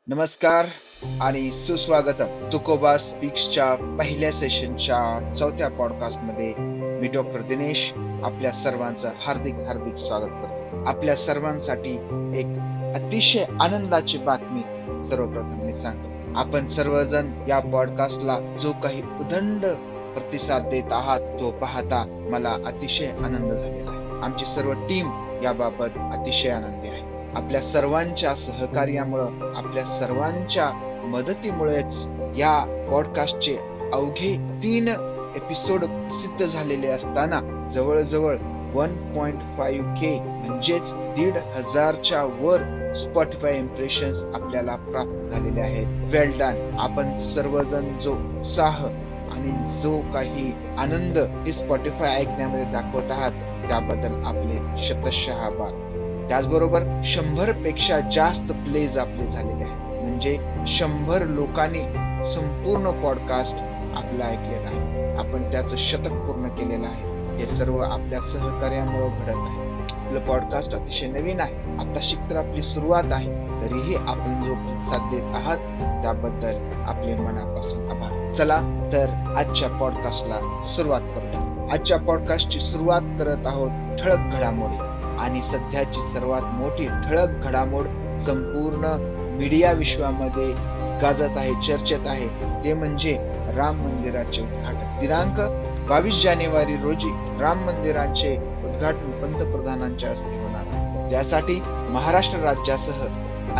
नमस्कार आणि सुस्वागतम तुकोबा स्पीक्सच्या पहिल्या सेशनच्या चौथ्या पॉडकास्टमध्ये मी डॉक्टर दिनेश आपल्या सर्वांचं हार्दिक हार्दिक स्वागत करतो. आपल्या सर्वांसाठी एक अतिशय आनंदाची बातमी सर्वप्रथम मी सांगतो. आपण सर्वजण या पॉडकास्टला जो काही उदंड प्रतिसाद देत आहात तो पाहता मला अतिशय आनंद झालेला आहे. आमची सर्व टीम याबाबत अतिशय आनंदी आहे. आपल्या सर्वांच्या सहकार्यामुळं, आपल्या सर्वांच्या मदतीमुळेच या पॉडकास्टचे अवघे 3 एपिसोड प्रसिद्ध झालेले असताना जवळजवळ 1.5K म्हणजेच 1,500च्या वर स्पॉटीफाय इम्प्रेशन्स आपल्याला प्राप्त झालेले आहेत. वेल डन. आपण सर्वजण जो उत्साह आणि जो काही आनंद हे स्पॉटीफाय ऐकण्यामध्ये दाखवत आहात त्याबद्दल आपले शतशः आभार. त्याचबरोबर 100 पेक्षा जास्त प्लेज आपले झालेले आहेत. म्हणजे 100 लोकांनी संपूर्ण पॉडकास्ट आपला ऐकलेला आहे. आपण त्याचं शतक पूर्ण केलेलं आहे. हे सर्व आपल्या सहकार्यामुळे घडत आहे. आपलं पॉडकास्ट अतिशय नवीन आहे. आता शिकतर आपली सुरुवात आहे. तरीही आपण जो प्रतिसाद देत आहात त्याबद्दल आपले मनापासून आभार. चला तर आजच्या पॉडकास्टला सुरुवात करूया. आजच्या पॉडकास्टची सुरुवात करत आहोत ठळक घडामोडी आणि सध्याची सर्वात मोठी ठळक घडामोड संपूर्ण मीडिया विश्वामध्ये गाजत आहे, चर्चेत आहे, ते म्हणजे राम मंदिराचे उद्घाटन. दिनांक 22 जानेवारी रोजी राम मंदिराचे उद्घाटन पंतप्रधानांच्या हस्ते होणार आहे. त्यासाठी महाराष्ट्र राज्यासह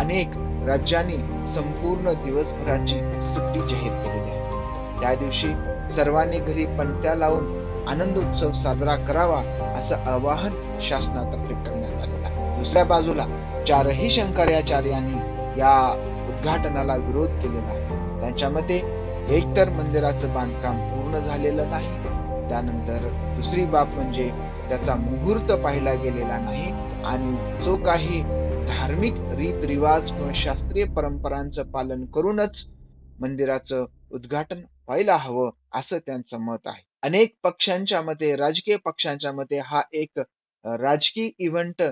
अनेक राज्यांनी संपूर्ण दिवसभराची सुट्टी जाहीर केलेली आहे. त्या दिवशी सर्वांनी घरी पणत्या लावून आनंद उत्सव साजरा करावा असं आवाहन शासनातर्फे करण्यात आलेलं आहे. दुसऱ्या बाजूला 4ही शंकराचार्यांनी या उद्घाटनाला विरोध केलेला आहे. त्यांच्या मते एकतर मंदिराचं बांधकाम पूर्ण झालेलं नाही, त्यानंतर दुसरी बाब म्हणजे त्याचा मुहूर्त पाहिला गेलेला नाही आणि जो काही धार्मिक रीतरिवाज किंवा शास्त्रीय परंपरांचं पालन करूनच मंदिराचं उद्घाटन व्हायला हवं असं त्यांचं मत आहे. अनेक पक्षांच्या मते, राजकीय पक्षांच्या मते हा एक राजकीय इव्हेंट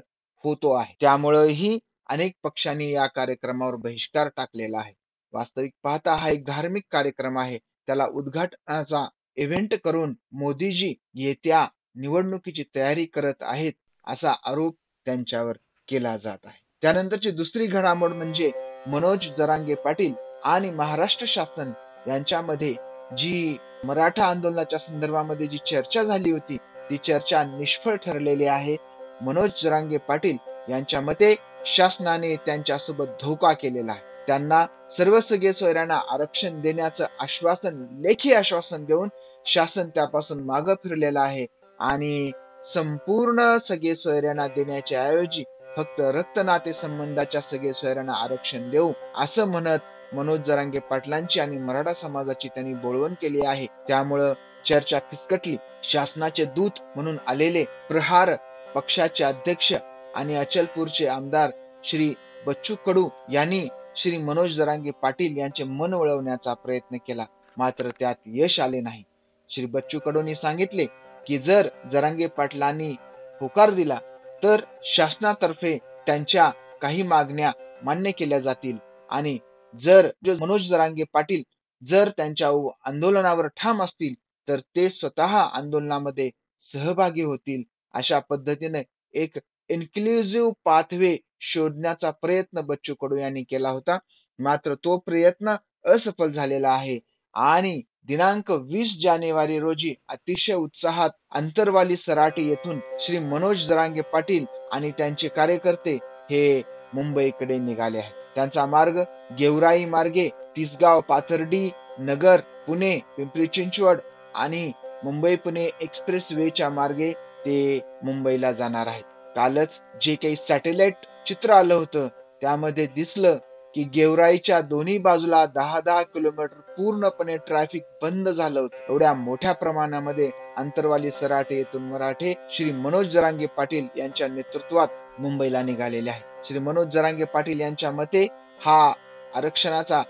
होतो आहे. त्यामुळेही अनेक पक्षांनी या कार्यक्रमावर बहिष्कार टाकलेला आहे. वास्तविक पाहता हा एक धार्मिक कार्यक्रम आहे. त्याला उद्घाटनाचा इव्हेंट करून मोदीजी येत्या निवडणुकीची तयारी करत आहेत असा आरोप त्यांच्यावर केला जात आहे. त्यानंतरची दुसरी घडामोड म्हणजे मनोज जरांगे पाटील आणि महाराष्ट्र शासन यांच्यामध्ये जी मराठा आंदोलनाच्या संदर्भामध्ये जी चर्चा झाली होती ती चर्चा निष्फळ ठरलेली आहे. मनोज जरांगे पाटील यांच्या मते शासनाने त्यांच्यासोबत धोका केलेला आहे. त्यांना सर्व सगळे सोयऱ्यांना आरक्षण देण्याचं आश्वासन, लेखी आश्वासन देऊन शासन त्यापासून मागं फिरलेलं आहे आणि संपूर्ण सगळे सोयऱ्यांना देण्याच्या ऐवजी फक्त रक्त नाते संबंधाच्या सगळे सोयऱ्यांना आरक्षण देऊ असं म्हणत मनोज जरांगे पाटलांची आणि मराठा समाजाची त्यांनी बोळवण केली आहे. त्यामुळं चर्चा फिसकटली. शासनाचे दूत म्हणून आलेले प्रहार पक्षाचे अध्यक्ष आणि अचलपूरचे आमदार श्री बच्चू कडू यांनी श्री मनोज जरांगे पाटील यांचे मन वळवण्याचा प्रयत्न केला, मात्र त्यात यश आले नाही. श्री बच्चू कडूंनी सांगितले की जर जरांगे पाटलांनी होकार दिला तर शासनातर्फे त्यांच्या काही मागण्या मान्य केल्या जातील आणि जर मनोज जरांगे पाटील जर त्यांच्या आंदोलनावर ठाम असतील तर ते स्वतः आंदोलनामध्ये सहभागी होतील. अशा पद्धतीने एक इन्क्लुझिव्ह पाथवे शोधण्याचा प्रयत्न बच्चू कडू यांनी केला होता, मात्र तो प्रयत्न असफल झालेला आहे आणि दिनांक 20 जानेवारी रोजी अतिशय उत्साहात अंतरवाली सराटी येथून श्री मनोज जरांगे पाटील आणि त्यांचे कार्यकर्ते हे मुंबईकडे निघाले आहेत. त्यांचा मार्ग गेवराई मार्गे तिसगाव, पाथर्डी, नगर, पुणे, पिंपरी चिंचवड आणि मुंबई पुणे एक्सप्रेस वेच्या मार्गे ते मुंबईला जाणार आहेत. कालच जे काही सॅटेलाइट चित्र आलं होतं त्यामध्ये दिसलं की गेवराईच्या दोन्ही बाजूला 10-10 किलोमीटर पूर्णपणे ट्रॅफिक बंद झालं होतं. एवढ्या मोठ्या प्रमाणामध्ये अंतरवाली सराटे येथून मराठे श्री मनोज जरांगे पाटील यांच्या नेतृत्वात मुंबईला निघालेले आहेत. श्री मनोज जरांगे पाटील यांच्या मते हा आरक्षणाचा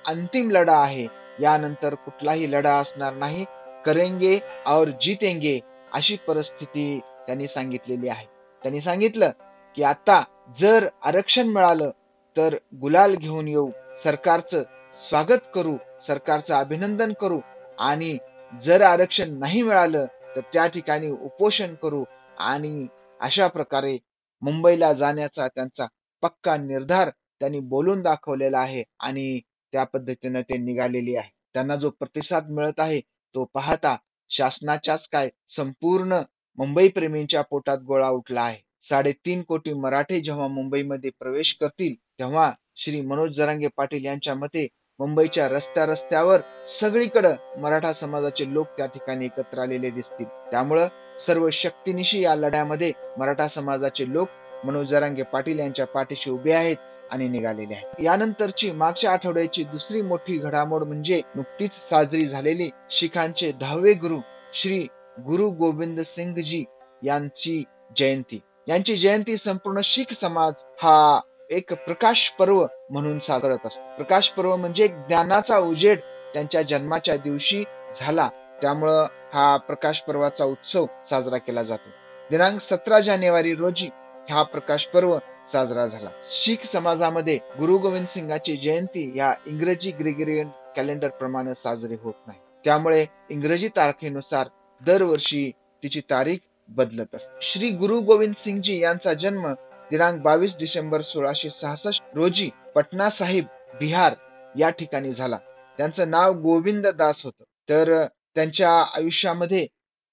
अंतिम लढा आहे. यानंतर कुठलाही लढा असणार नाही. करेंगे और जीतेंगे अशी परिस्थिती त्यांनी सांगितलेली आहे. त्यांनी सांगितलं की आता जर आरक्षण मिळालं तर गुलाल घेऊन येऊ, सरकारचं स्वागत करू, सरकारचं अभिनंदन करू आणि जर आरक्षण नाही मिळालं तर त्या ठिकाणी उपोषण करू आणि अशा प्रकारे मुंबईला जाण्याचा त्यांचा पक्का निर्धार त्यांनी बोलून दाखवलेला आहे आणि त्या पद्धतीनं ते निघालेली आहे. त्यांना जो प्रतिसाद मिळत आहे तो पाहता शासनाच्याच काय संपूर्ण मुंबई प्रेमींच्या पोटात गोळा उठला आहे. 3.5 कोटी मराठे जेव्हा मुंबईमध्ये प्रवेश करतील तेव्हा श्री मनोज जरांगे पाटील यांच्या मते मुंबईच्या रस्त्यावर सगळीकडे मराठा समाजाचे लोक त्या ठिकाणी एकत्र आलेले दिसतील. त्यामुळं सर्व शक्तीनिशी या लढ्यामध्ये मराठा समाजाचे लोक मनोज जरांगे पाटील यांच्या पाठीशी उभे आहेत आणि निघालेले आहेत. यानंतरची मागच्या आठवड्याची दुसरी मोठी घडामोड म्हणजे नुकतीच साजरी झालेली शिखांचे 10वे गुरु श्री गुरु गोविंद सिंगजी यांची जयंती. यांची जयंती संपूर्ण शीख समाज हा एक प्रकाश पर्व म्हणून साजरा करत असतो. प्रकाश पर्व म्हणजे ज्ञानाचा उजेड त्यांच्या जन्माच्या दिवशी झाला, त्यामुळं हा प्रकाश पर्वाचा उत्सव साजरा केला जातो. दिनांक 17 जानेवारी रोजी हा प्रकाश पर्व साजरा झाला. शीख समाजामध्ये गुरु गोविंद सिंगाची जयंती या इंग्रजी ग्रेगोरियन कॅलेंडर प्रमाणे साजरी होत नाही. त्यामुळे इंग्रजी तारखेनुसार दरवर्षी तिची तारीख बदलत असते. श्री गुरु गोविंद सिंगजी यांचा जन्म दिनांक 22 डिसेंबर 1666 रोजी पटना साहिब बिहार या ठिकाणी झाला. त्यांचं नाव गोविंद दास होतं. तर त्यांच्या आयुष्यामध्ये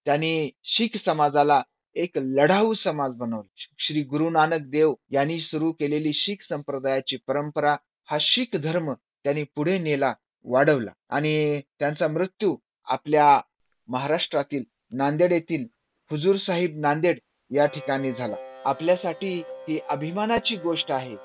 त्यांनी शीख समाजाला एक लढाऊ समाज बनवला. श्री गुरु नानक देव यांनी सुरू केलेली शीख संप्रदायाची परंपरा हा शीख धर्म त्यांनी पुढे नेला, वाढवला आणि त्यांचा मृत्यू आपल्या महाराष्ट्रातील नांदेड येथील हुजूर साहिब नांदेड या ठिकाणी झाला. आपल्यासाठी ही अभिमानाची गोष्ट आहे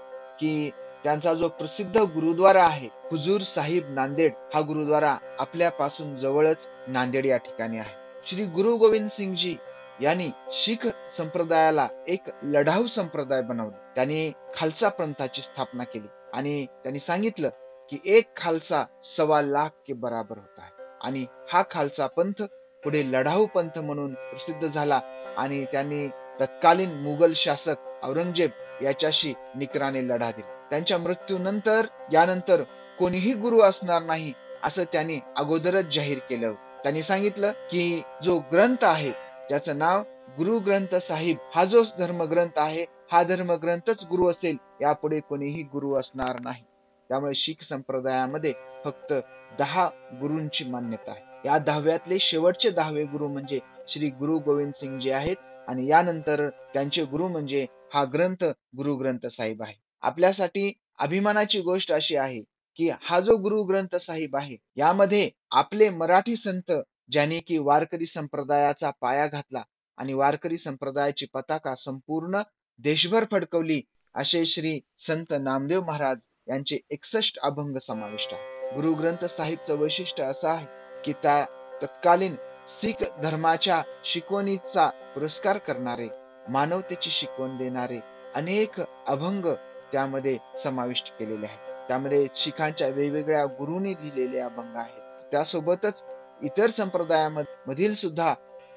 की त्यांचा जो प्रसिद्ध गुरुद्वारा आहे हुजूर साहिब नांदेड, हा गुरुद्वारा आपल्यापासून जवळच नांदेड या ठिकाणी आहे. श्री गुरु गोविंद सिंगजी यांनी शीख संप्रदायाला एक लढाऊ संप्रदाय बनवला. त्यांनी खालसा पंथाची स्थापना केली आणि त्यांनी सांगितलं की एक खालसा 1.25 लाख के बराबर होता है आणि हा खालसा पंथ पुढे लढाऊ पंथ म्हणून प्रसिद्ध झाला आणि त्यांनी तत्कालीन मुघल शासक औरंगजेब याच्याशी निकराने लढा दिला. त्यांच्या मृत्यूनंतर यानंतर कोणीही गुरु असणार नाही असं त्यांनी अगोदरच जाहीर केलं. त्यांनी सांगितलं की जो ग्रंथ आहे त्याचं नाव गुरु ग्रंथ साहिब, हा जो धर्मग्रंथ आहे हा धर्मग्रंथच गुरु असेल, यापुढे कोणीही गुरु असणार नाही. त्यामुळे शीख संप्रदायामध्ये फक्त 10 गुरूंची मान्यता आहे. या 10व्यातले शेवटचे 10वे गुरु म्हणजे श्री गुरु गोविंद सिंगजी आहेत आणि यानंतर त्यांचे गुरु म्हणजे हा ग्रंथ गुरु ग्रंथ साहिब आहे. आपल्यासाठी अभिमानाची गोष्ट अशी आहे की हा जो गुरु ग्रंथ साहिब आहे यामध्ये आपले मराठी संत ज्यांनी की वारकरी संप्रदायाचा पाया घातला आणि वारकरी संप्रदायाची पताका संपूर्ण देशभर फडकवली असे श्री संत नामदेव महाराज यांचे 61 अभंग समाविष्ट आहे. गुरु ग्रंथ साहिबचं वैशिष्ट्य असं आहे की त्या तत्कालीन शीख धर्माच्या शिकवणीचा पुरस्कार करणारे, मानवतेची शिकवण देणारे अनेक अभंग त्यामध्ये समाविष्ट केलेले आहेत. त्यामध्ये शिखांच्या वेगवेगळ्या गुरूंनी लिहिलेले अभंग आहेत. त्यासोबतच इतर संप्रदायामधील सुद्धा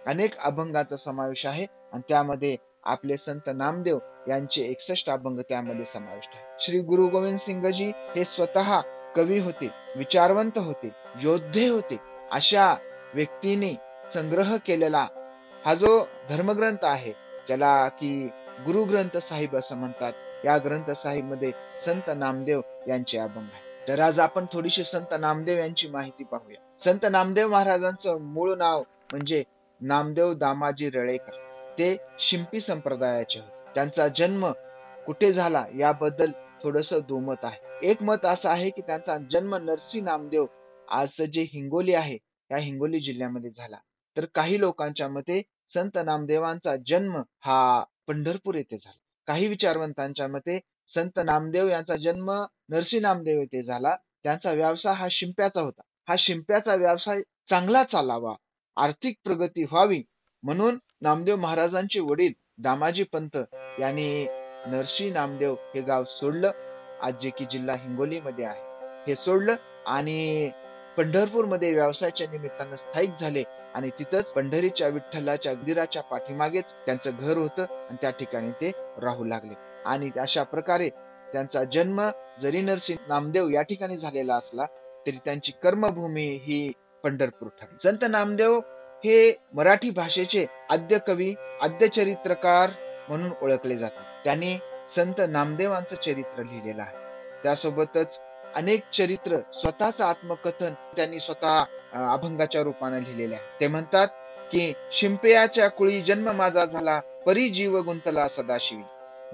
अनेक अभंगाचा समावेश आहे आणि त्यामध्ये आपले संत नामदेव यांचे 61 अभंग त्यामध्ये समाविष्ट आहे. श्री गुरु गोविंद सिंगजी हे स्वतः कवी होते, विचारवंत होते, योद्धे होते. अशा व्यक्तीने संग्रह केलेला हा जो धर्मग्रंथ आहे ज्याला की गुरु ग्रंथ साहिब असं म्हणतात, या ग्रंथ साहिब मध्ये संत नामदेव यांचे अभंग आहे. तर आज आपण थोडीशी संत नामदेव यांची माहिती पाहूया. संत नामदेव महाराजांचं मूळ नाव म्हणजे नामदेव दामाजी रळेकर. ते शिंपी संप्रदायाचे होते. त्यांचा जन्म कुठे झाला याबद्दल थोडंसं दुमत आहे. एक मत असं आहे की त्यांचा जन्म नरसी नामदेव आजचं जे हिंगोली आहे या हिंगोली जिल्ह्यामध्ये झाला. तर काही लोकांच्या मते संत नामदेवांचा जन्म हा पंढरपूर येथे झाला. काही विचारवंतांच्या मते संत नामदेव यांचा जन्म नरसी नामदेव येथे झाला. त्यांचा व्यवसाय हा शिंप्याचा होता. हा शिंप्याचा व्यवसाय चांगला चालावा, आर्थिक प्रगती व्हावी म्हणून नामदेव महाराजांचे वडील दामाजी पंत यांनी नरसी नामदेव हे गाव सोडलं, आज जे की जिल्हा हिंगोली मध्ये आहे, हे सोडलं आणि पंढरपूरमध्ये व्यवसायाच्या निमित्तानं स्थायिक झाले आणि तिथंच पंढरीच्या विठ्ठलाच्या मंदिराच्या पाठीमागेच त्यांचं घर होतं आणि त्या ठिकाणी ते राहू लागले आणि अशा प्रकारे त्यांचा जन्म जरी नरसिंह नामदेव या ठिकाणी झालेला असला तरी त्यांची कर्मभूमी ही पंढरपूर ठरली. संत नामदेव हे मराठी भाषेचे आद्य कवी, आद्य चरित्रकार म्हणून ओळखले जातात. त्यांनी संत नामदेवांचं चरित्र लिहिलेलं आहे. त्यासोबतच अनेक चरित्र, स्वतःच आत्मकथन त्यांनी स्वतः अभंगाच्या रूपाने लिहिलेले आहे. ते म्हणतात की शिंपयाच्या कुळी जन्म माझा झाला, परी जीव गुंतला सदाशिवी.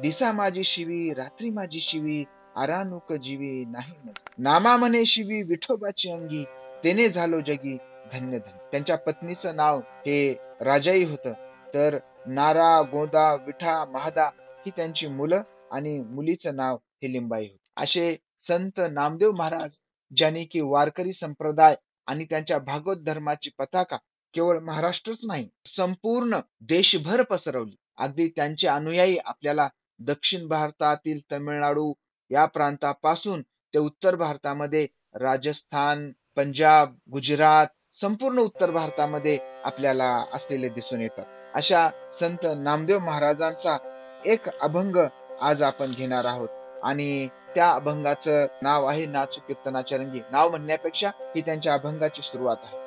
दिसा माझी शिवी, रात्री माझी शिवी, आरानुक जीवी नाही मज. नामा म्हणे शिवी विठोबाची अंगी, तेने झालो जगी धन्य धन्य. त्यांच्या पत्नीचं नाव हे राजाई होतं. तर नारा, गोदा, विठा, महादा ही त्यांची मुलं आणि मुलीचं नाव हे लिंबाई होते. असे संत नामदेव महाराज ज्यांनी की वारकरी संप्रदाय आणि त्यांच्या भागवत धर्माची पताका केवळ महाराष्ट्रच नाही संपूर्ण देशभर पसरवली. अगदी त्यांचे अनुयायी आपल्याला दक्षिण भारतातील तमिळनाडू या प्रांतापासून ते उत्तर भारतामध्ये राजस्थान, पंजाब, गुजरात, संपूर्ण उत्तर भारतामध्ये आपल्याला असलेले दिसून येतात. अशा संत नामदेव महाराजांचा एक अभंग आज आपण घेणार आहोत आणि त्या अभंगाचं नाव आहे नाचू कीर्तनाच्या रंगी. नाव म्हणण्यापेक्षा ही त्यांच्या अभंगाची सुरुवात आहे.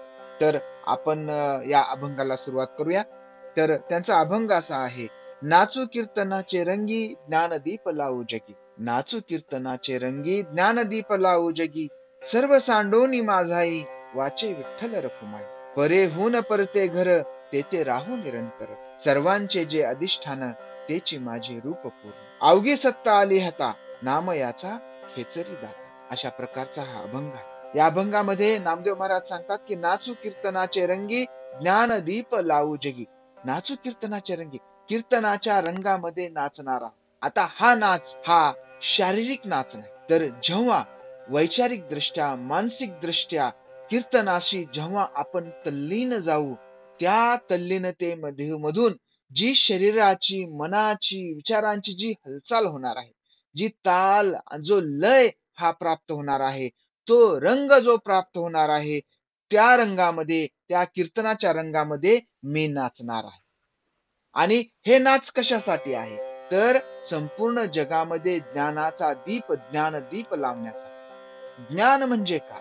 तर आपण या अभंगाला सुरुवात करूया. तर त्यांचा अभंग असा आहे. नाचू कीर्तनाचे रंगी ज्ञानदीप लावू जगी. नाचू कीर्तनाचे रंगी ज्ञानदीप लावू जगी, सर्व सांडोनी माझाई वाचे विठ्ठल रखुमाई. परेहून परते घर तेथे राहू निरंतर, सर्वांचे जे अधिष्ठान तेची माझे रूप पूर्ण. अवघी सत्ता आली हता नाम याचा खेचरी दाता. अशा प्रकारचा हा अभंग आहे. या अभंगामध्ये नामदेव महाराज सांगतात की नाचू कीर्तनाचे रंगी ज्ञानदीप लावू जगी. नाचू कीर्तनाचे रंगी, कीर्तनाच्या रंगामध्ये नाचणारा. आता हा नाच हा शारीरिक नाच नाही, तर जेव्हा वैचारिक दृष्ट्या, मानसिक दृष्ट्या कीर्तनाशी जेव्हा आपण तल्लीन जाऊ, त्या तल्लीनतेमध्ये मधून जी शरीराची, मनाची, विचारांची जी हालचाल होणार आहे, जी ताल, जो लय हा प्राप्त होणार आहे, तो रंग जो प्राप्त होणार आहे, त्या रंगामध्ये, त्या कीर्तनाच्या रंगामध्ये मी नाचणार आहे. आणि हे नाच कशासाठी आहे, तर संपूर्ण जगामध्ये ज्ञानाचा दीप, ज्ञानदीप लावण्यासाठी. ज्ञान म्हणजे काय,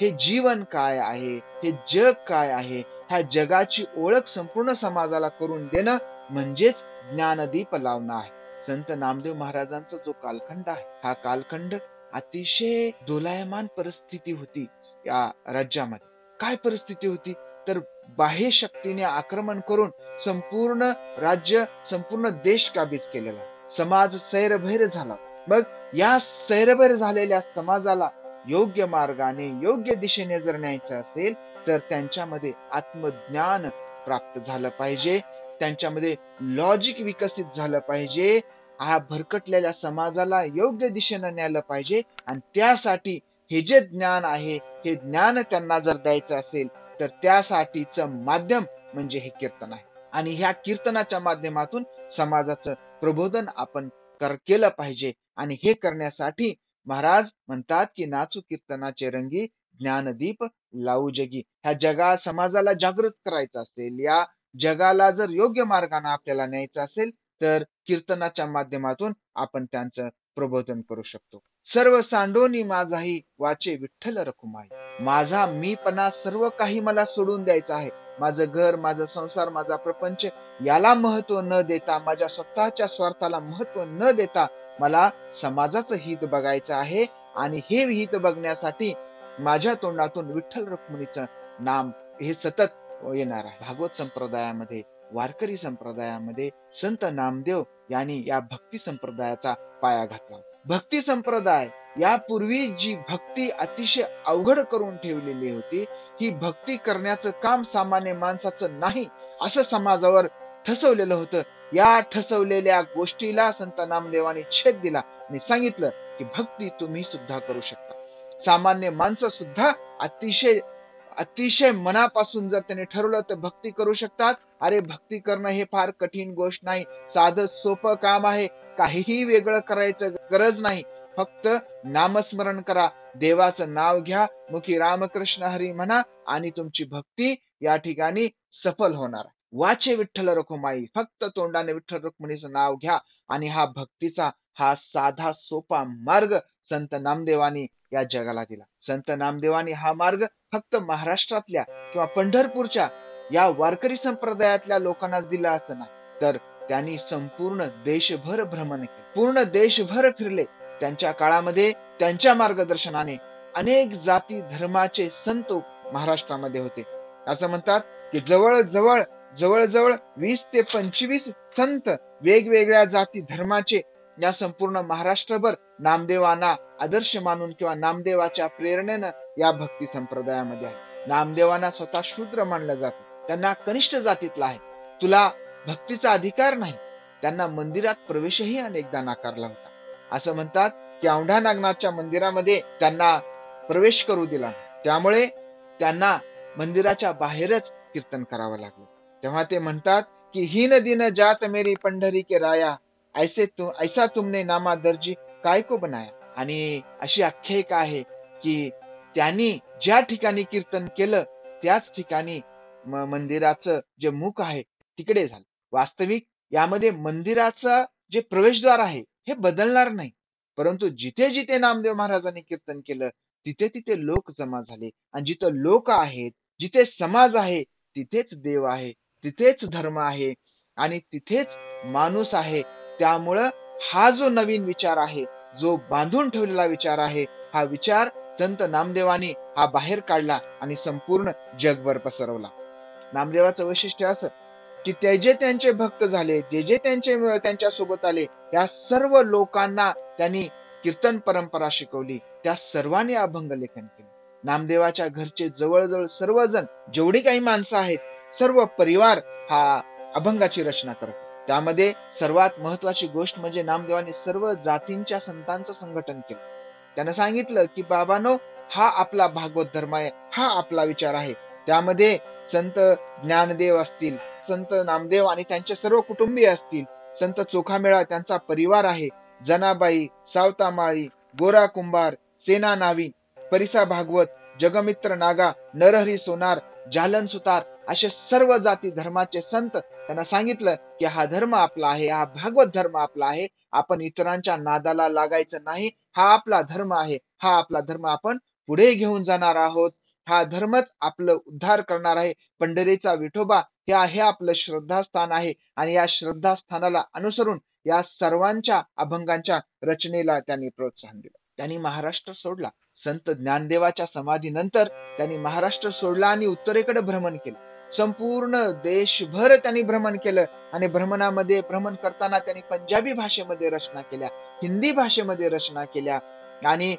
हे जीवन काय आहे, हे जग काय आहे, ह्या जगाची ओळख संपूर्ण समाजाला करून देणं म्हणजेच ज्ञानदीप लावणं आहे. संत नामदेव महाराजांचा जो कालखंड आहे, हा कालखंड अतिशय दोलायमान परिस्थिती होती या राज्यामध्ये. काय परिस्थिती होती, तर बाह्य शक्तीने आक्रमण करून संपूर्ण राज्य, संपूर्ण देश काबीज केलेला. समाज सैरभैर झाला. मग या सैरभैर झालेल्या समाजाला योग्य मार्गाने, योग्य दिशेने जर न्यायचं असेल तर त्यांच्यामध्ये आत्मज्ञान प्राप्त झालं पाहिजे, त्यांच्यामध्ये लॉजिक विकसित झालं पाहिजे. हा भरकटलेल्या समाजाला योग्य दिशेने न्यायला पाहिजे आणि त्यासाठी हे जे ज्ञान आहे, हे ज्ञान त्यांना जर द्यायचं असेल तर त्यासाठीचं माध्यम म्हणजे हे कीर्तन आहे. आणि ह्या कीर्तनाच्या माध्यमातून समाजाचं प्रबोधन आपण केलं पाहिजे. आणि हे करण्यासाठी महाराज म्हणतात की नाचू कीर्तनाचे रंगी ज्ञानदीप लावू जगी. ह्या जगा समाजाला जागृत करायचं असेल, या जगाला जर योग्य मार्गाने आपल्याला न्यायचं असेल तर कीर्तनाच्या माध्यमातून आपण त्यांचं प्रबोधन करू शकतो. सर्व सांडोनी माझाही वाचे विठ्ठल रखुमाई. माझा मीपणा सर्व काही मला सोडून द्यायचं आहे. माझं घर, माझा संसार, माझा प्रपंच याला महत्व न देता, माझ्या स्वतःच्या स्वार्थाला महत्व न देता मला समाजाचं हित बघायचं आहे. आणि हे हित बघण्यासाठी माझ्या तोंडातून विठ्ठल रुक्मिणीचं नाम हे सतत येणार आहे. भागवत संप्रदायामध्ये, वारकरी संप्रदायामध्ये संत नामदेव यांनी या भक्ती संप्रदायाचा पाया घातला. भक्ती संप्रदाय यापूर्वी जी भक्ती अतिशय अवघड करून ठेवलेली होती, ही भक्ती करण्याचं काम सामान्य माणसाचं नाही असं समाजावर ठसवलेलं होतं. या ठसवलेल्या गोष्टीला संत नामदेवांनी छेद दिला आणि सांगितलं की भक्ती तुम्ही सुद्धा करू शकता. सामान्य माणसं सुद्धा अतिशय मनापासून जर त्यांनी ठरवलं तर भक्ती करू शकतात. अरे भक्ती करणं हे फार कठीण गोष्ट नाही, साधं सोपं काम आहे. काहीही वेगळं करायचं गरज नाही. फक्त नामस्मरण करा, देवाचं नाव घ्या, मुखी रामकृष्ण हरी म्हणा आणि तुमची भक्ती या ठिकाणी सफल होणार. वाचे विठ्ठल रखुमाई, फक्त तोंडाने विठ्ठल रुक्मिणीचं नाव घ्या आणि हा भक्तीचा हा साधा सोपा मार्ग संत नामदेवानी या जगाला दिला. संत नामदेवानी हा मार्ग फक्त महाराष्ट्रातल्या किंवा पंढरपूरच्या या वारकरी संप्रदायातल्या लोकांनाच दिला असं नाही, तर त्यांनी संपूर्ण देशभर भ्रमण केले, पूर्ण देशभर फिरले. त्यांच्या काळामध्ये त्यांच्या मार्गदर्शनाने अनेक जाती धर्माचे संत महाराष्ट्रामध्ये होते. असं म्हणतात की जवळजवळ 20 ते 25 संत वेगवेगळ्या जाती धर्माचे या संपूर्ण महाराष्ट्रभर नामदेवांना आदर्श मानून किंवा नामदेवाच्या प्रेरणेनं या भक्ती संप्रदायामध्ये आहे. नामदेवांना स्वतः शूद्र मानलं जातं, त्यांना कनिष्ठ जातीतला आहे, तुला भक्तीचा अधिकार नाही. त्यांना मंदिरात प्रवेशही अनेकदा नाकारला होता. असं म्हणतात की औंढा नागनाथच्या मंदिरामध्ये त्यांना प्रवेश करू दिला, त्यामुळे त्यांना मंदिराच्या बाहेरच कीर्तन करावं लागलं. तेव्हा ते म्हणतात की हीन दिन जात मेरी पंढरी के राया, ऐसा तुमने नामा दर्जी काय को बनाया. आणि अशी आख्यायिका आहे की त्यांनी ज्या ठिकाणी कीर्तन केलं त्याच ठिकाणी मंदिराचं जे मुख आहे तिकडे झालं. वास्तविक यामध्ये मंदिराचं जे प्रवेशद्वार आहे हे बदलणार नाही, परंतु जिथे जिथे नामदेव महाराजांनी कीर्तन केलं तिथे तिथे लोक जमा झाले, आणि जिथे लोक आहेत, जिथे समाज आहे, तिथेच देव आहे, तिथेच धर्म आहे आणि तिथेच माणूस आहे. त्यामुळं हा जो नवीन विचार आहे, जो बांधून ठेवलेला विचार आहे, हा विचार संत नामदेवानी हा बाहेर काढला आणि संपूर्ण जगभर पसरवला. नामदेवाचं वैशिष्ट्य असं की ते जे त्यांचे भक्त झाले, जे जे त्यांच्या सोबत आले, या सर्व लोकांना त्यांनी कीर्तन परंपरा शिकवली, त्या सर्वांनी अभंग लेखन केले. नामदेवाच्या घरचे जवळजवळ सर्वजण, जेवढी काही माणसं आहेत, सर्व परिवार हा अभंगाची रचना करतो. त्यामध्ये सर्वात महत्वाची गोष्ट म्हणजे नामदेवाने सर्व जातींच्या संतांचं संघटन केलं. त्यानं सांगितलं की बाबांनो, हा आपला भागवत धर्म आहे, हा आपला विचार आहे. त्यामध्ये संत ज्ञानदेव असतील, संत नामदेव आणि त्यांचे सर्व कुटुंबीय असतील, संत चोखामेळा त्यांचा परिवार आहे, जनाबाई, सावतामाळी, गोरा कुंभार, सेना नावी, परिसा भागवत, जगमित्र नागा, नरहरी सोनार, जालन सुतार असे सर्व जाती धर्माचे संत त्यांना सांगितलं की हा धर्म आपला आहे, हा भागवत धर्म आपला आहे, आपण इतरांच्या नादाला लागायचं नाही, हा आपला धर्म आहे, हा आपला धर्म आपण पुढे घेऊन जाणार आहोत, हा धर्मच आपलं उद्धार करणार आहे. पंढरीचा विठोबा हे आहे आपलं श्रद्धास्थान आहे, आणि या श्रद्धास्थानाला अनुसरून या सर्वांच्या अभंगांच्या रचनेला त्यांनी प्रोत्साहन दिलं. त्यांनी महाराष्ट्र सोडला. संत ज्ञानदेवाच्या समाधीनंतर त्यांनी महाराष्ट्र सोडला आणि उत्तरेकडे भ्रमण केलं. संपूर्ण देशभर त्यांनी भ्रमण केलं, आणि भ्रमण करताना त्यांनी पंजाबी भाषेमध्ये रचना केल्या, हिंदी भाषेमध्ये रचना केल्या. आणि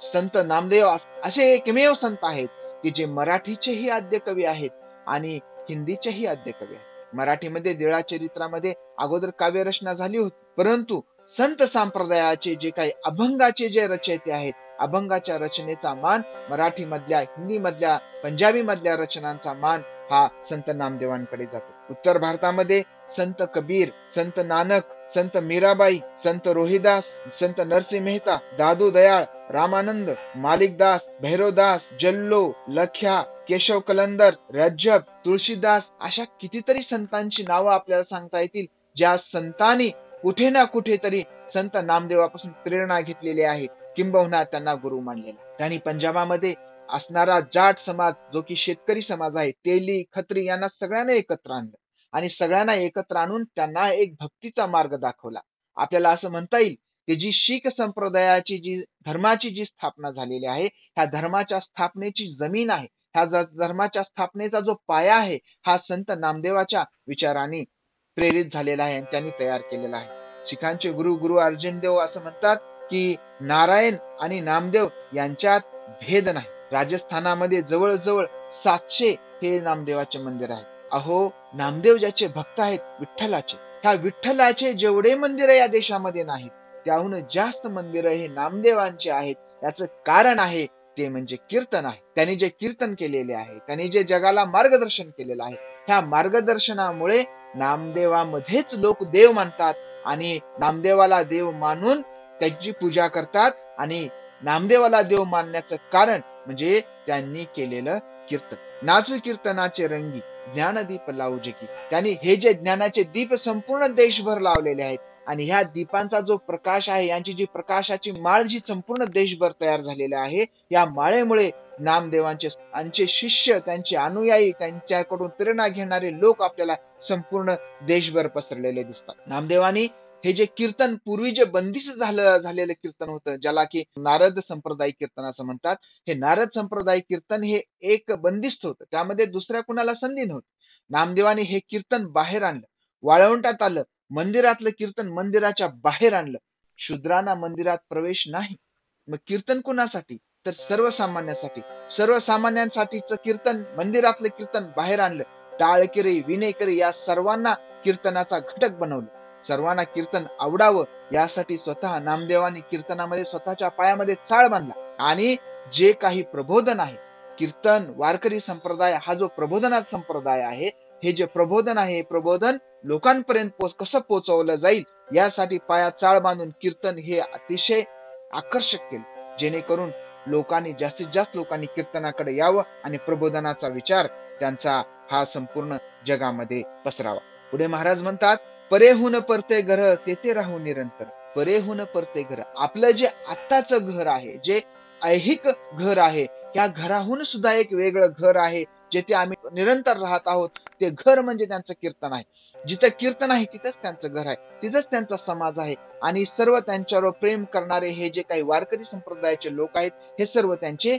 संत नामदेव असे एकमेव संत आहेत की जे मराठीचेही आद्य कवी आहेत आणि हिंदीचेही आद्य कवी आहेत. मराठीमध्ये लीळाचरित्रामध्ये अगोदर काव्य रचना झाली होती, परंतु संत संप्रदायाचे जे काही अभंगाचे जे रचयिते आहेत, अभंगाच्या रचनेचा मान मराठी मधल्या, हिंदी मधल्या, पंजाबी मधल्या रचनांचा मान हा संत नामदेवांकडे जातो. उत्तर भारतामध्ये संत कबीर, संत नानक, संत मीराबाई, संत रोहिदास, संत नरसिंह मेहता, दादू दयाळ, रामानंद, मालिकदास, भैरवदास, जल्लो, लख्या, केशव कलंदर, रज्जब, तुळशीदास अशा कितीतरी संतांची नावं आपल्याला सांगता येतील, ज्या संतांनी कुठे ना कुठेतरी संत नामदेवापासून प्रेरणा घेतलेली आहे, किंबहुना त्यांना गुरु मानलेला. त्यांनी पंजाबामध्ये असणारा जाट समाज, जो की शेतकरी समाज आहे, तेली, खत्री यांना सगळ्यांना एकत्र आणलं, आणि सगळ्यांना एकत्र आणून त्यांना एक भक्तीचा मार्ग दाखवला. आपल्याला असं म्हणता येईल की जी शीख संप्रदायाची जी धर्माची जी स्थापना झालेली आहे, ह्या धर्माच्या स्थापनेची जमीन आहे, ह्या धर्माच्या स्थापनेचा जो पाया आहे, हा संत नामदेवाच्या विचारांनी प्रेरित झालेला आहे आणि त्यांनी तयार केलेला आहे. शिखांचे गुरु अर्जन देव असं म्हणतात की नारायण आणि नामदेव यांच्यात भेद नाही. राजस्थानामध्ये जवळजवळ 700 हे नामदेवाचे मंदिर आहेत. अहो, नामदेव ज्याचे भक्त आहेत विठ्ठलाचे, ह्या विठ्ठलाचे जेवढे मंदिर या देशामध्ये नाहीत, त्याहून जास्त मंदिर हे नामदेवांचे आहेत. याचं कारण आहे ते म्हणजे कीर्तन आहे. त्यांनी जे कीर्तन केलेले आहे, त्यांनी जे जगाला मार्गदर्शन केलेलं आहे, ह्या मार्गदर्शनामुळे नामदेवामध्येच लोक देव मानतात आणि नामदेवाला देव मानून त्याची पूजा करतात. आणि नामदेवाला देव मानण्याचं कारण म्हणजे त्यांनी केलेलं कीर्तन. नाचू कीर्तनाचे रंगी, ज्ञानदीप लावू जगी. त्यांनी हे जे ज्ञानाचे दीप संपूर्ण देशभर लावलेले आहेत आणि ह्या दीपांचा जो प्रकाश आहे, यांची जी प्रकाशाची माळ जी संपूर्ण देशभर तयार झालेली आहे, या माळेमुळे नामदेवांचे शिष्य, त्यांचे अनुयायी, त्यांच्याकडून प्रेरणा घेणारे लोक आपल्याला संपूर्ण देशभर पसरलेले दिसतात. नामदेवानी हे जे कीर्तन पूर्वी जे बंदिस्त झालेलं कीर्तन होतं, ज्याला की नारद संप्रदाय कीर्तन असं म्हणतात, हे नारद संप्रदाय कीर्तन हे एक बंदिस्त होतं, त्यामध्ये दुसऱ्या कुणाला संधी नव्हती. नामदेवानी हे कीर्तन बाहेर आणलं, वाळवंटात आलं, मंदिरातलं कीर्तन मंदिराच्या बाहेर आणलं. शूद्रांना मंदिरात प्रवेश नाही. मग कीर्तन कुणासाठी? तर सर्वसामान्यांसाठी. सर्वसामान्यांसाठीचं कीर्तन, मंदिरातलं कीर्तन बाहेर आणलं. टाळकरी, विनेकरी या सर्वांना कीर्तनाचा घटक बनवलं. सर्वांना कीर्तन आवडावं यासाठी स्वतः नामदेवांनी कीर्तनामध्ये स्वतःच्या पायामध्ये चाळ बांधला आणि जे काही प्रबोधन आहे, कीर्तन वारकरी संप्रदाय हा जो प्रबोधनाचा संप्रदाय आहे, हे जे प्रबोधन आहे, प्रबोधन लोकांपर्यंत कसं पोहोचवलं जाईल यासाठी पायात चाळ बांधून कीर्तन हे अतिशय आकर्षक केलं, जेणेकरून जास्तीत जास्त लोकांनी कीर्तनाकडे यावं आणि प्रबोधनाचा विचार त्यांचा हा संपूर्ण जगामध्ये पसरावा. पुढे महाराज म्हणतात, परेहून परते घर तेथे राहू निरंतर. परेहून परते घर, आपलं जे आत्ताचं घर आहे, जे ऐहिक घर आहे, या घराहून सुद्धा एक वेगळं घर आहे, जेथे आम्ही निरंतर राहत आहोत. ते घर म्हणजे त्यांचं कीर्तन आहे. जिथं कीर्तन आहे तिथंच त्यांचं घर आहे, तिथंच त्यांचा समाज आहे आणि सर्व त्यांच्यावर प्रेम करणारे हे जे काही वारकरी संप्रदायाचे लोक आहेत, हे सर्व त्यांचे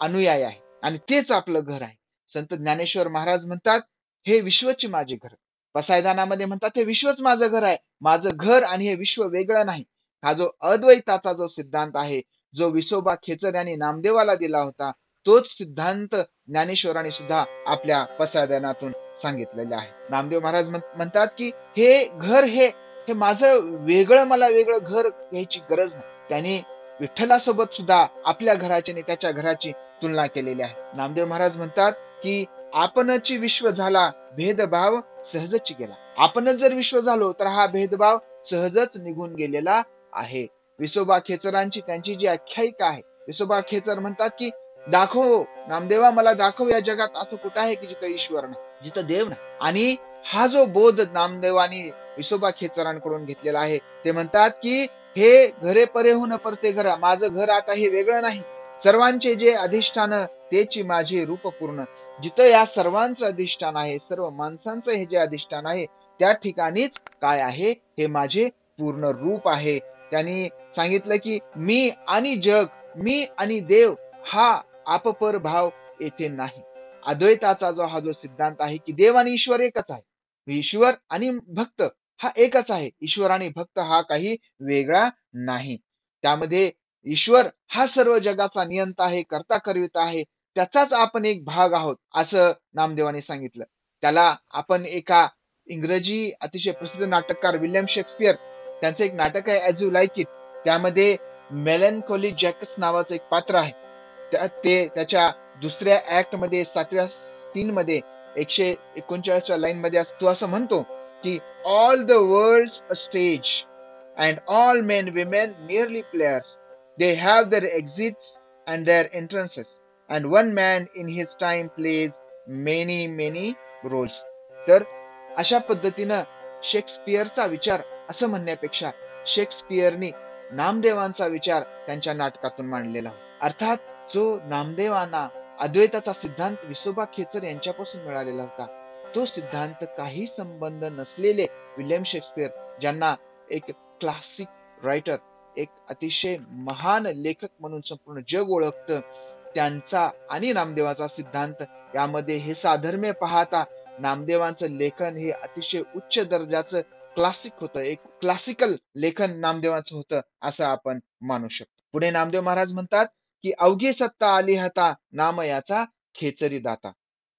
अनुयायी आहे आणि तेच आपलं घर आहे. संत ज्ञानेश्वर महाराज म्हणतात, हे विश्वचे माझे घर. पसायदानामध्ये म्हणतात, हे विश्वच माझं घर आहे. माझं घर आणि हे विश्व वेगळं नाही. हा जो अद्वैताचा जो सिद्धांत आहे, जो विसोबा खेचर यांनी नामदेवाला दिला होता, तोच सिद्धांत ज्ञानेश्वरांनी सुद्धा आपल्या पसायदानातून सांगितलेले आहे. नामदेव महाराज म्हणतात की हे घर हे माझं वेगळं, मला वेगळं घर घ्यायची गरज नाही. त्यांनी विठ्ठलासोबत सुद्धा आपल्या घराची आणि त्याच्या घराची तुलना केलेली आहे. नामदेव महाराज म्हणतात की आपणची विश्व झाला, भेदभाव सहजच गेला. आपणच जर विश्व झालो तर हा भेदभाव सहजच निघून गेलेला आहे. विसोबा खेचरांची त्यांची जी आख्यायिका आहे, विसोबा खेचर म्हणतात की दाखव नामदेवा, मला दाखव या जगात असं कुठं आहे की जिथं ईश्वर नाही, जिथं देव नाही. आणि हा जो बोध नामदेवानी विसोबा खेचरांकडून घेतलेला आहे, ते म्हणतात की हे घरे परेहून परते घर, माझं घर आता हे वेगळं नाही. सर्वांचे जे अधिष्ठान तेची माझे रूप पूर्ण. जिथं या सर्वांचं अधिष्ठान आहे, सर्व माणसांचं हे जे अधिष्ठान आहे, त्या ठिकाणीच काय आहे, हे माझे पूर्ण रूप आहे. त्यांनी सांगितलं की मी आणि जग, मी आणि देव हा आपपर भाव येथे नाही. अद्वैताचा जो सिद्धांत आहे की देव आणि ईश्वर एकच आहे, ईश्वर आणि भक्त हा एकच आहे. ईश्वर आणि भक्त हा काही वेगळा नाही. त्यामध्ये ईश्वर हा सर्व जगाचा नियंता आहे, कर्ता करविता आहे, त्याचाच आपण एक भाग आहोत असं नामदेवाने सांगितलं. त्याला आपण एका इंग्रजी अतिशय प्रसिद्ध नाटककार विल्यम शेक्सपियर, त्यांचं एक नाटक आहे ॲज यू लाईक इट, त्यामध्ये मेलनकोली जॅकस नावाचं एक पात्र आहे. ते त्याच्या दुसऱ्या ऍक्ट मध्ये 7व्या सीन मध्ये 139व्या लाईन मध्ये तो असं म्हणतो की all the world's a stage and all men women merely players. They have their exits and their entrances, and one man in his time plays many roles. तर अशा पद्धतीनं शेक्सपियरचा विचार असं म्हणण्यापेक्षा शेक्सपियरनी नामदेवांचा विचार त्यांच्या नाटकातून मांडलेला होता. अर्थात जो नामदेवांना अद्वैताचा सिद्धांत विसोबा खेचर यांच्यापासून मिळालेला होता, तो सिद्धांत काही संबंध नसलेले विल्यम शेक्सपियर, ज्यांना एक क्लासिक रायटर, एक अतिशय महान लेखक म्हणून संपूर्ण जग ओळखतं, त्यांचा आणि नामदेवाचा सिद्धांत यामध्ये हे साधर्म्य पाहता नामदेवांचं लेखन हे अतिशय उच्च दर्जाचं क्लासिक होतं, एक क्लासिकल लेखन नामदेवांचं होतं असं आपण मानू शकतो. पुढे नामदेव महाराज म्हणतात की अवघी सत्ता आली हता नाम याचा खेचरी दाता.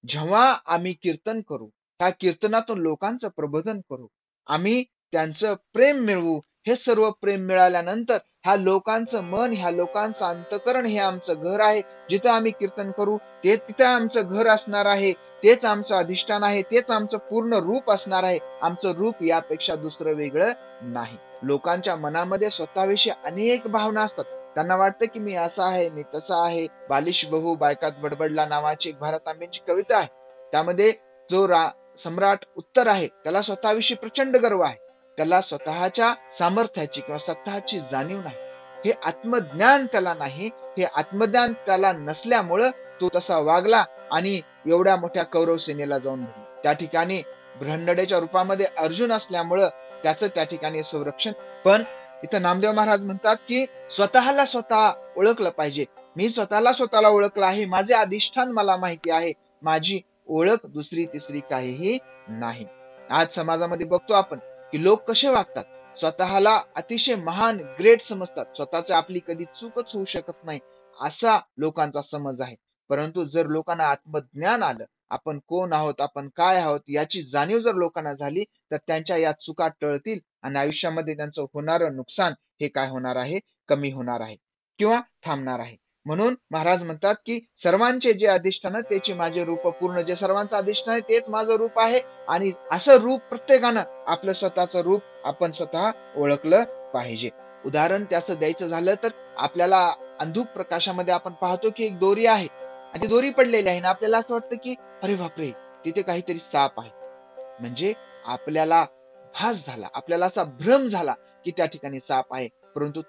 जेव्हा आम्ही कीर्तन करू, त्या कीर्तनातून लोकांचं प्रबोधन करू, आम्ही त्यांचं प्रेम मिळवू, हे सर्व प्रेम मिळाल्यानंतर ह्या लोकांचं मन, ह्या लोकांचं अंतकरण हे आमचं घर आहे. जिथं आम्ही कीर्तन करू ते तिथं आमचं घर असणार आहे, तेच आमचं अधिष्ठान आहे, तेच आमचं पूर्ण रूप असणार आहे. आमचं रूप यापेक्षा दुसरं वेगळं नाही. लोकांच्या मनामध्ये स्वतःविषयी अनेक भावना असतात. त्यांना वाटतं की मी असा आहे, मी तसा आहे. बालिश बहु बायकात बडबडला नावाची एक भारत आंबेंची कविता आहे. त्यामध्ये जो सम्राट उत्तर आहे त्याला स्वतःविषयी प्रचंड गर्व आहे, त्याला स्वतःच्या सामर्थ्याची किंवा स्वतःची जाणीव नाही. हे आत्मज्ञान त्याला नाही. हे आत्मज्ञान त्याला नसल्यामुळं तो तसा वागला आणि एवढ्या मोठ्या कौरव सेनेला जाऊन भिडला. त्या ठिकाणी ब्रह्मंडेच्या रूपामध्ये अर्जुन असल्यामुळं त्याचं त्या ठिकाणी संरक्षण. पण इथं नामदेव महाराज म्हणतात की स्वतःला स्वतः ओळखलं पाहिजे. मी स्वतःला ओळखलं आहे. माझे अधिष्ठान मला माहिती आहे. माझी ओळख दुसरी तिसरी काहीही नाही. आज समाजामध्ये बघतो आपण की लोक कसे वागतात. स्वतःला अतिशय महान ग्रेट समजतात. स्वतःच आपली कधी चूकच होऊ शकत नाही असा लोकांचा समज आहे. परंतु जर लोकांना आत्मज्ञान आलं, आपण कोण आहोत, आपण काय आहोत याची जाणीव जर लोकांना झाली तर त्यांच्या या चुका टळतील आणि आयुष्यामध्ये त्यांचं होणारं नुकसान हे काय होणार आहे, कमी होणार आहे किंवा थांबणार आहे. म्हणून महाराज म्हणतात की सर्वांचे जे अधिष्ठान त्याचे माझे रूप पूर्ण. जे सर्वांचं अधिष्ठान आहे तेच माझं रूप आहे आणि असं रूप प्रत्येकानं आपलं स्वतःचं रूप आपण स्वतः ओळखलं पाहिजे. उदाहरण त्याचं द्यायचं झालं तर आपल्याला अंधुक प्रकाशामध्ये आपण पाहतो की एक दोरी आहे आणि ती दोरी पडलेली आहे आणि आपल्याला असं वाटतं की अरे बापरे, तिथे काहीतरी साप आहे. म्हणजे आपल्याला भास झाला, आपल्याला असा भ्रम झाला की त्या ठिकाणी साप आहे, परंतु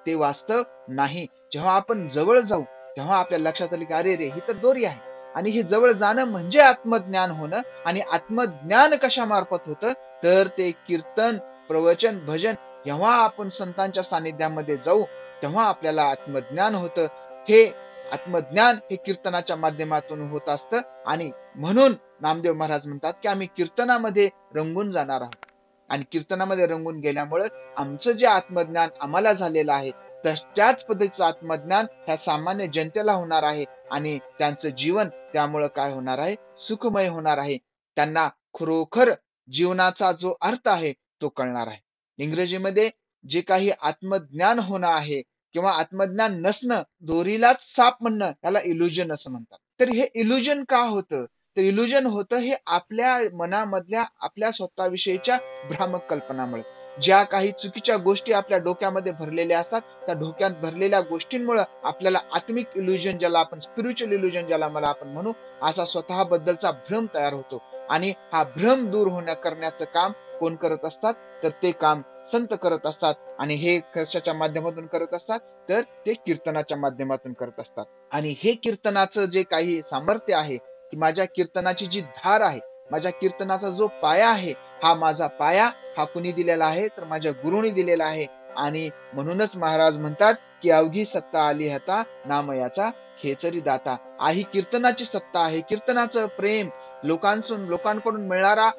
ते वास्तव नाही. जेव्हा आपण जवळ जाऊ तेव्हा आपल्या लक्षात आले की अरे रे, ही तर दोरी आहे. आणि हे जवळ जाणं म्हणजे आत्मज्ञान होणं. आणि आत्मज्ञान कशामार्फत होतं तर ते कीर्तन, प्रवचन, भजन. जेव्हा आपण संतांच्या सानिध्यामध्ये जाऊ तेव्हा आपल्याला आत्मज्ञान होतं. हे आत्मज्ञान हे कीर्तनाच्या माध्यमातून होत असतं. आणि म्हणून नामदेव महाराज म्हणतात की आम्ही कीर्तनामध्ये रंगून जाणार आहोत. आणि कीर्तनामध्ये रंगून गेल्यामुळे आमचं जे आत्मज्ञान आम्हाला झालेलं आहे त्याच पद्धतीचं आत्मज्ञान ह्या सामान्य जनतेला होणार आहे आणि त्यांचं जीवन त्यामुळं काय होणार आहे, सुखमय होणार आहे. त्यांना खरोखर जीवनाचा जो अर्थ आहे तो कळणार आहे. इंग्रजीमध्ये जे काही आत्मज्ञान होणं आहे किंवा आत्मज्ञान नसणं, दोरीलाच साप म्हणणं, याला इल्युजन असं म्हणतात. तर हे इल्युजन का होतं? तर इल्युजन होतं हे आपल्या मनामधल्या आपल्या स्वतःविषयीच्या भ्रामक कल्पनामुळे. ज्या काही चुकीच्या गोष्टी आपल्या डोक्यामध्ये भरलेल्या असतात त्या डोक्यात भरलेल्या गोष्टींमुळे आपल्याला आत्मिक इल्युजन, ज्याला आपण स्पिरिच्युअल इल्युजन ज्याला मला आपण म्हणू, असा स्वतःबद्दलचा भ्रम तयार होतो. आणि हा भ्रम दूर करण्याचं काम कोण करत असतात तर ते काम संत करत असतात. आणि हे कशाच्या माध्यमातून करत असतात तर ते कीर्तनाच्या माध्यमातून करत असतात. आणि हे कीर्तनाचं जे काही सामर्थ्य आहे की माझ्या कीर्तनाची जी धार आहे, माझ्या कीर्तनाचा जो पाया आहे, हा माझा पाया हा कुणी दिलेला आहे तर माझ्या गुरुनी दिलेला आहे. आणि म्हणूनच महाराज म्हणतात की अवघी सत्ता आली हता नामयाचा खेचरी दाता. ही कीर्तनाची सत्ता आहे. कीर्तनाचं प्रेम, लोकांकडून मिळणारा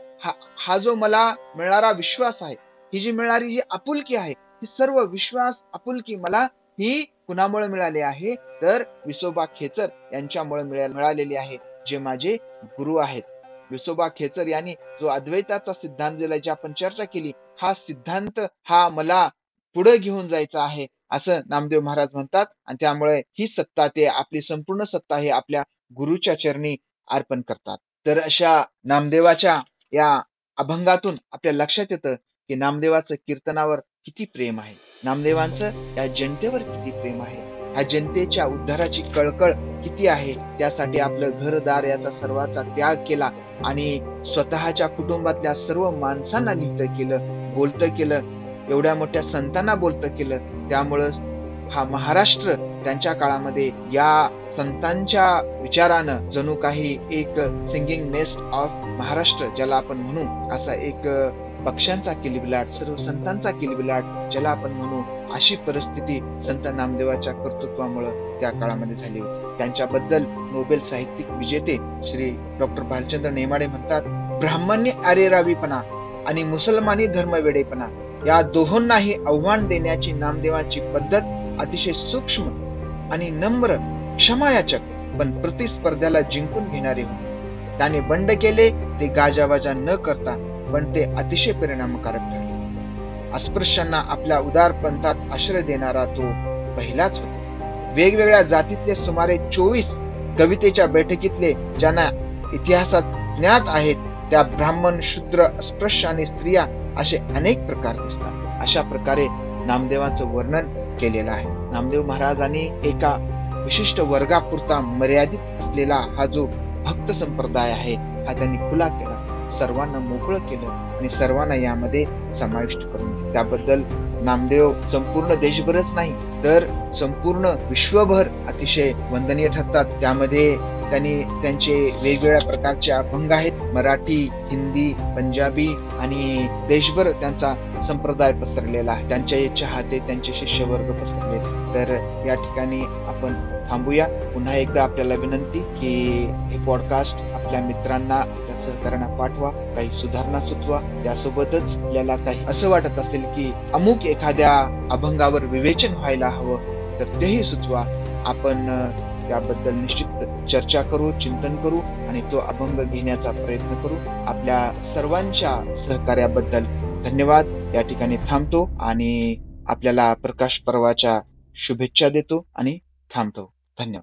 हा जो मला मिळणारा विश्वास आहे, ही जी मिळणारी जी आपुलकी आहे, ही सर्व विश्वास आपुलकी मला ही कुणामुळे मिळाली आहे तर विसोबा खेचर यांच्यामुळे मिळालेली आहे, जे माझे गुरु आहेत. विसोबा खेचर यांनी जो अद्वैताचा सिद्धांत ज्याची आपण चर्चा केली, हा सिद्धांत हा मला पुढे घेऊन जायचा आहे असं नामदेव महाराज म्हणतात. आणि त्यामुळे ही सत्ता, ते आपली संपूर्ण सत्ता हे आपल्या गुरुच्या चरणी अर्पण करतात. तर अशा नामदेवाच्या या अभंगातून आपल्या लक्षात येतं की नामदेवाचं कीर्तनावर किती प्रेम आहे, नामदेवांचं या जनतेवर किती प्रेम आहे, ह्या जनतेच्या उद्धाराची कळकळ किती आहे. त्यासाठी आपलं घरदार याचा सर्वाचा त्याग केला आणि स्वतःच्या कुटुंबातल्या सर्व माणसांना लिहितं केलं, बोलतं केलं, एवढ्या मोठ्या संतांना बोलतं केलं. त्यामुळं हा महाराष्ट्र त्यांच्या काळामध्ये या संतांच्या विचारानं जणू काही एक सिंगिंग नेस्ट ऑफ महाराष्ट्र ज्याला आपण म्हणू, असा एक पक्ष्यांचा किलबिलाट, सर्व संतांचा किलबिलाट ज्याला आपण म्हणू, अशी परिस्थिती संत नामदेवाच्या कर्तृत्वामुळे त्या काळामध्ये झाली होती. त्यांच्याबद्दल नोबेल साहित्यिक विजेते श्री डॉक्टर भालचंद्र नेमाडे म्हणतात, ब्राह्मण्य अरेरावीपणा आणि मुसलमानी धर्मवेडेपणा या दोहोंनाही आव्हान देण्याची नामदेवाची पद्धत अतिशय सूक्ष्म आणि नम्र, क्षमायाचक पण प्रतिस्पर्ध्याला जिंकून घेणारे होते. त्याने बंड केले ते गाजावाजा न करता, पण ते अतिशय परिणामकारक ठरले. अस्पृश्यांना आपल्या उदार पंथात आश्रय देणारा तो पहिलाच होता. वेगवेगळ्या जातीतले सुमारे 24 कवितेच्या बैठकीतले ज्यांना इतिहासात ज्ञात आहेत, त्या ब्राह्मण, शूद्र, अस्पृश्य आणि स्त्रिया असे अनेक प्रकार दिसतात. अशा प्रकारे नामदेवांचं वर्णन केलेलं आहे. नामदेव महाराजांनी एका विशिष्ट वर्गापुरता मर्यादित असलेला हा जो भक्त संप्रदाय आहे हा त्यांनी खुला केला, सर्वांना मोकळं केलं आणि सर्वांना यामध्ये समाविष्ट करून घेतलं. त्याबद्दल नामदेव संपूर्ण देशभरच नाही तर संपूर्ण विश्वभर अतिशय वंदनीय ठरतात. त्यामध्ये त्यांनी त्यांचे वेगवेगळ्या प्रकारचे अभंग आहेत, मराठी, हिंदी, पंजाबी आणि देशभर त्यांचा संप्रदाय पसरलेला आहे. त्यांचे चाहते, त्यांचे शिष्यवर्ग पसरले. तर या ठिकाणी आपण थांबूया. पुन्हा एकदा आपल्याला विनंती की हे पॉडकास्ट आपल्या मित्रांना, आपल्या सहकाऱ्यांना पाठवा, काही सुधारणा सुचवा. त्यासोबतच आपल्याला काही असं वाटत असेल की अमुक एखाद्या अभंगावर विवेचन व्हायला हवं तर तेही सुचवा. आपण त्याबद्दल निश्चित चर्चा करू, चिंतन करू आणि तो अभंग घेण्याचा प्रयत्न करू. आपल्या सर्वांच्या सहकार्याबद्दल धन्यवाद. या ठिकाणी थांबतो आणि आपल्याला प्रकाश पर्वाच्या शुभेच्छा देतो आणि थांबतो. धन्यवाद.